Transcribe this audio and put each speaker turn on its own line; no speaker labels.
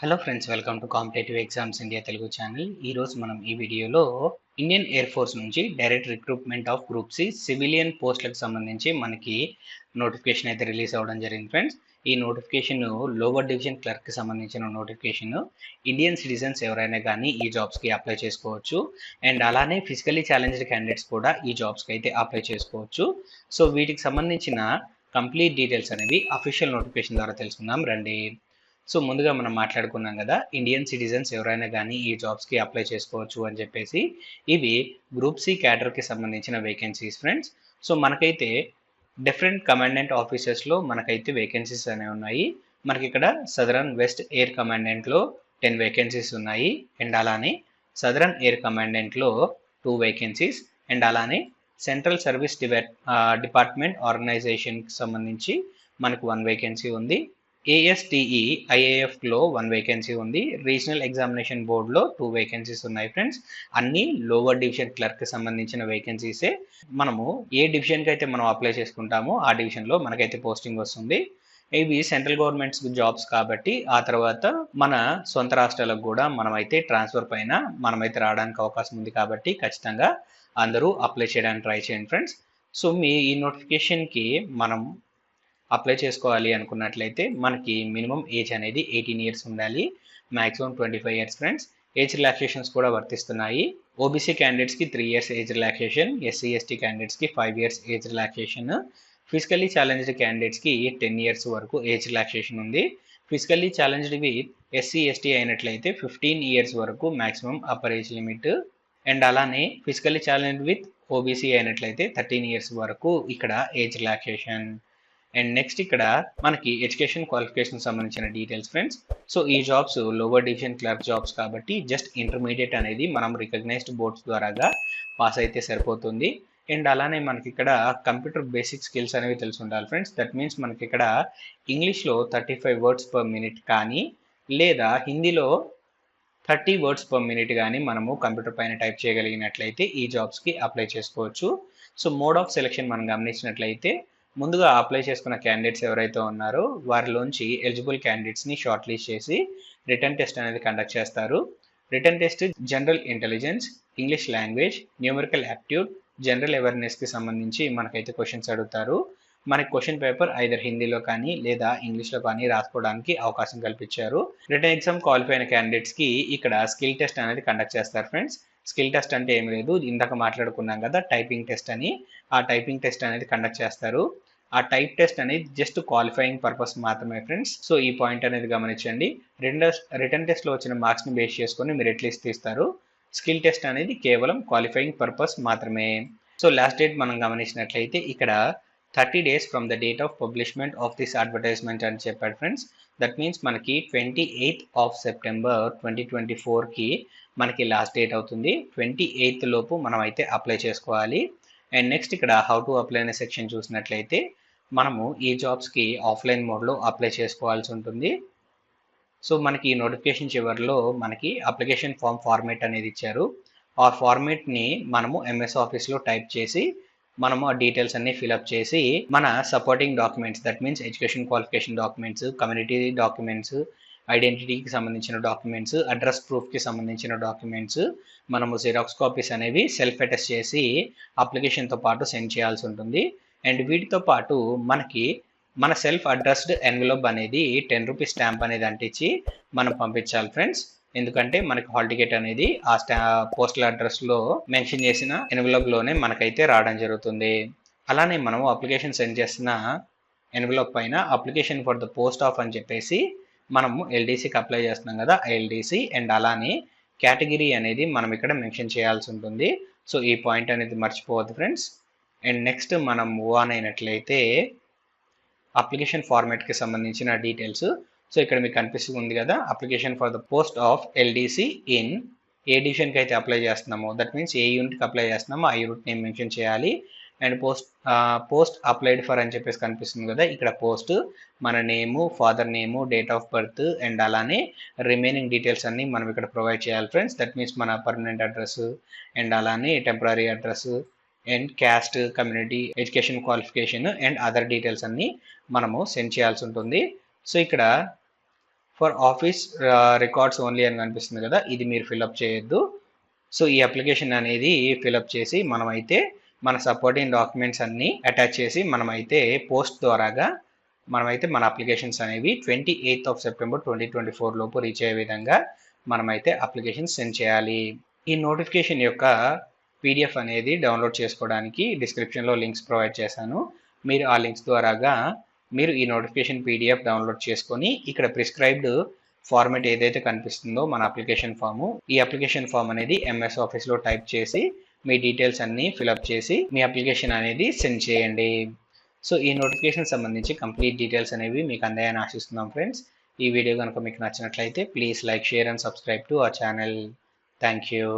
Hello friends, welcome to competitive exams India Telugu channel. ఈరోజు మనం ఈ వీడియోలో ఇండియన్ ఎయిర్ ఫోర్స్ నుంచి direct recruitment of group C civilian పోస్టులకు సంబంధించి మనకి నోటిఫికేషన్ అయితే రిలీజ్ అవ్వడం జరిగింది ఫ్రెండ్స్. ఈ నోటిఫికేషన్ లోవర్ డివిజన్ క్లర్క్కి సంబంధించిన నోటిఫికేషన్. ఇండియన్ సిటిజన్స్ ఎవరైనా కానీ ఈ జాబ్స్కి అప్లై చేసుకోవచ్చు. అండ్ అలానే ఫిజికలీ ఛాలెంజ్డ్ క్యాండిడేట్స్ కూడా ఈ జాబ్స్కి అయితే అప్లై చేసుకోవచ్చు. సో వీటికి సంబంధించిన కంప్లీట్ డీటెయిల్స్ అనేవి అఫీషియల్ నోటిఫికేషన్ ద్వారా తెలుసుకుందాం రండి. సో ముందుగా మనం మాట్లాడుకున్నాం కదా, ఇండియన్ సిటిజన్స్ ఎవరైనా కానీ ఈ జాబ్స్కి అప్లై చేసుకోవచ్చు అని చెప్పేసి. ఇవి గ్రూప్ సి క్యాడర్కి సంబంధించిన వేకెన్సీస్ ఫ్రెండ్స్. సో మనకైతే డిఫరెంట్ కమాండెంట్ ఆఫీసెస్లో మనకైతే వేకెన్సీస్ అనేవి ఉన్నాయి. మనకి ఇక్కడ సదరన్ వెస్ట్ ఎయిర్ కమాండెంట్లో 10 వేకెన్సీస్ ఉన్నాయి. అండ్ అలానే సదరన్ ఎయిర్ కమాండెంట్లో 2 వేకెన్సీస్. అండ్ అలానే సెంట్రల్ సర్వీస్ డిపార్ట్మెంట్ ఆర్గనైజేషన్కి సంబంధించి మనకు 1 వేకెన్సీ ఉంది. ASTE IAFలో 1 వేకెన్సీ ఉంది. రీజనల్ ఎగ్జామినేషన్ బోర్డులో 2 వేకెన్సీస్ ఉన్నాయి ఫ్రెండ్స్. అన్ని లోవర్ డివిజన్ క్లర్క్ సంబంధించిన వేకెన్సీసే. మనము ఏ డివిజన్కి అయితే మనం అప్లై చేసుకుంటామో ఆ డివిజన్లో మనకైతే పోస్టింగ్ వస్తుంది. ఇవి సెంట్రల్ గవర్నమెంట్స్ జాబ్స్ కాబట్టి ఆ తర్వాత మన సొంత రాష్ట్రాలకు కూడా మనమైతే ట్రాన్స్ఫర్ పైన మనమైతే రావడానికి అవకాశం ఉంది కాబట్టి ఖచ్చితంగా అందరూ అప్లై చేయడానికి ట్రై చేయండి ఫ్రెండ్స్. సో ఈ నోటిఫికేషన్కి మనం అప్లై చేసుకోవాలి అనుకున్నట్లయితే మనకి మినిమం ఏజ్ అనేది 18 ఇయర్స్ ఉండాలి. Maximum 25 years friends. Age relaxations కూడా వర్తిస్తున్నాయి. ఓబీసీ క్యాండిడేట్స్కి 3 years age relaxation, SC ST క్యాండిడేట్స్కి 5 years age relaxation, physically challenged క్యాండిడేట్స్కి 10 ఇయర్స్ వరకు ఏజ్ రిలాక్సేషన్ ఉంది. Physically challenged with SC ST అయినట్లయితే 15 ఇయర్స్ వరకు maximum upper age limit. And అలానే ఫిజికల్లీ ఛాలెంజ్డ్ విత్ ఓబీసీ అయినట్లయితే 13 ఇయర్స్ వరకు ఇక్కడ ఏజ్ రిలాక్సేషన్. అండ్ నెక్స్ట్ ఇక్కడ మనకి ఎడ్యుకేషన్ క్వాలిఫికేషన్ సంబంధించిన డీటెయిల్స్ ఫ్రెండ్స్. సో ఈ jobs lower division clerk jobs కాబట్టి జస్ట్ ఇంటర్మీడియట్ అనేది మనం రికగ్నైజ్డ్ బోర్డ్స్ ద్వారాగా పాస్ అయితే సరిపోతుంది. అండ్ అలానే మనకి ఇక్కడ కంప్యూటర్ బేసిక్ స్కిల్స్ అనేవి తెలిసి ఉండాలి ఫ్రెండ్స్. దట్ మీన్స్ మనకి ఇక్కడ ఇంగ్లీష్లో 35 వర్డ్స్ పర్ మినిట్ కానీ లేదా హిందీలో 30 వర్డ్స్ పర్ మినిట్ కానీ మనము కంప్యూటర్ పైన టైప్ చేయగలిగినట్లయితే ఈ జాబ్స్కి అప్లై చేసుకోవచ్చు. సో మోడ్ ఆఫ్ సెలెక్షన్ మనం గమనించినట్లయితే ముందుగా అప్లై చేసుకున్న క్యాండిడేట్స్ ఎవరైతే ఉన్నారో వారిలోంచి ఎలిజిబుల్ క్యాండిడేట్స్ని షార్ట్ లిస్ట్ చేసి రిటర్న్ టెస్ట్ అనేది కండక్ట్ చేస్తారు. Written test general intelligence, English language, numerical aptitude, general అవేర్నెస్కి సంబంధించి మనకైతే క్వశ్చన్స్ అడుగుతారు. మనకి క్వశ్చన్ పేపర్ ఐదర్ హిందీలో కానీ లేదా ఇంగ్లీష్లో కానీ రాసుకోవడానికి అవకాశం కల్పించారు. రిటర్న్ ఎగ్జామ్ క్వాలిఫై అయిన క్యాండిడేట్స్కి ఇక్కడ స్కిల్ టెస్ట్ అనేది కండక్ట్ చేస్తారు ఫ్రెండ్స్. స్కిల్ టెస్ట్ అంటే ఏం లేదు, ఇందాక మాట్లాడుకున్నాం కదా టైపింగ్ టెస్ట్ అని. ఆ టైపింగ్ టెస్ట్ అనేది కండక్ట్ చేస్తారు. ఆ టైప్ టెస్ట్ అనేది జస్ట్ క్వాలిఫైయింగ్ పర్పస్ మాత్రమే ఫ్రెండ్స్. సో ఈ పాయింట్ అనేది గమనించండి. రిటర్న్ టెస్ట్లో వచ్చిన మార్క్స్ని బేస్ చేసుకొని మెరిట్ లిస్ట్ తీస్తారు. స్కిల్ టెస్ట్ అనేది కేవలం క్వాలిఫైయింగ్ పర్పస్ మాత్రమే. సో లాస్ట్ డేట్ మనం గమనించినట్లయితే ఇక్కడ 30 days from the date of publishment of this advertisement అని చెప్పాడు ఫ్రెండ్స్. దట్ మీన్స్ మనకి 28th of September 2024కి మనకి లాస్ట్ డేట్ అవుతుంది. 28th లోపు మనం అయితే అప్లై చేసుకోవాలి. అండ్ నెక్స్ట్ ఇక్కడ హౌ టు అప్లై అనే సెక్షన్ చూసినట్లయితే మనము ఈ జాబ్స్కి ఆఫ్లైన్ మోడ్లో అప్లై చేసుకోవాల్సి ఉంటుంది. సో మనకి ఈ నోటిఫికేషన్ చివరిలో మనకి అప్లికేషన్ ఫార్మేట్ అనేది ఇచ్చారు. ఆ ఫార్మేట్ని మనము ఎంఎస్ ఆఫీస్లో టైప్ చేసి మనము ఆ డీటెయిల్స్ అన్ని ఫిలప్ చేసి మన supporting documents, that means education qualification documents, community documents, ఐడెంటిటీకి సంబంధించిన డాక్యుమెంట్స్, అడ్రస్ ప్రూఫ్కి సంబంధించిన డాక్యుమెంట్స్ మనము జిరాక్స్ కాపీస్ అనేవి సెల్ఫ్ అటెస్ట్ చేసి అప్లికేషన్తో పాటు సెండ్ చేయాల్సి ఉంటుంది. అండ్ వీటితో పాటు మనకి మన సెల్ఫ్ అడ్రస్డ్ ఎన్వెలప్ అనేది 10 రూపీస్ స్టాంప్ అనేది అంటించి మనం పంపించాలి ఫ్రెండ్స్. ఎందుకంటే మనకి హాల్ టికెట్ అనేది ఆ పోస్టల్ అడ్రస్లో మెన్షన్ చేసిన ఎన్వెలప్లోనే మనకైతే రావడం జరుగుతుంది. అలానే మనము అప్లికేషన్ సెండ్ చేసిన ఎన్వెలప్ పైన application for the post of అని చెప్పేసి మనము ఎల్డీసీకి అప్లై చేస్తున్నాం కదా, ఎల్డీసీ అండ్ అలానే కేటగిరీ అనేది మనం ఇక్కడ మెన్షన్ చేయాల్సి ఉంటుంది. సో ఈ పాయింట్ అనేది మర్చిపోవద్దు ఫ్రెండ్స్. అండ్ నెక్స్ట్ మనం మూవ్ ఆన్ అయినట్లయితే అప్లికేషన్ ఫార్మాట్కి సంబంధించిన డీటెయిల్స్. సో ఇక్కడ మీకు కనిపిస్తుంది కదా, application for the post of LDC in a డివిజన్కి అయితే అప్లై చేస్తున్నామో, దట్ మీన్స్ ఏ యూనిట్కి అప్లై చేస్తున్నామో ఆ యూనిట్ నేమ్ మెన్షన్ చేయాలి. అండ్ పోస్ట్ అప్లైడ్ ఫర్ అని చెప్పేసి కనిపిస్తుంది కదా, ఇక్కడ పోస్ట్ మన name, father name, date of birth and అలానే రిమైనింగ్ డీటెయిల్స్ అన్ని మనం ఇక్కడ ప్రొవైడ్ చేయాలి ఫ్రెండ్స్. దట్ మీన్స్ మన పర్మనెంట్ అడ్రస్ అండ్ అలానే temporary address and caste, community, education qualification and other details అన్ని మనము సెండ్ చేయాల్సి ఉంటుంది. సో ఇక్కడ ఫర్ ఆఫీస్ రికార్డ్స్ ఓన్లీ అని కనిపిస్తుంది కదా, ఇది మీరు ఫిల్అప్ చేయొద్దు. సో ఈ అప్లికేషన్ అనేది ఫిల్అప్ చేసి మనమైతే మన సపోర్టింగ్ డాక్యుమెంట్స్ అన్నీ అటాచ్ చేసి మనమైతే పోస్ట్ ద్వారాగా మనమైతే మన అప్లికేషన్స్ అనేవి 28th of September 2024 లోపు రీచ్ అయ్యే విధంగా మనమైతే అప్లికేషన్ సెండ్ చేయాలి. ఈ నోటిఫికేషన్ యొక్క పీడిఎఫ్ అనేది డౌన్లోడ్ చేసుకోవడానికి డిస్క్రిప్షన్లో లింక్స్ ప్రొవైడ్ చేశాను. మీరు ఆ లింక్స్ ద్వారాగా మీరు ఈ నోటిఫికేషన్ పీడిఎఫ్ డౌన్లోడ్ చేసుకొని ఇక్కడ ప్రిస్క్రైబ్డ్ ఫార్మాట్ ఏదైతే కనిపిస్తుందో మన అప్లికేషన్ ఫాము, ఈ అప్లికేషన్ ఫామ్ అనేది ఎంఎస్ ఆఫీస్లో టైప్ చేసి మీ డీటెయిల్స్ అన్నీ ఫిలప్ చేసి మీ అప్లికేషన్ అనేది సెండ్ చేయండి. సో ఈ నోటిఫికేషన్ సంబంధించి కంప్లీట్ డీటెయిల్స్ అనేవి మీకు అందాయని ఆశిస్తున్నాం ఫ్రెండ్స్. ఈ వీడియో కనుక మీకు నచ్చినట్లయితే please like, share and subscribe to our channel. Thank you.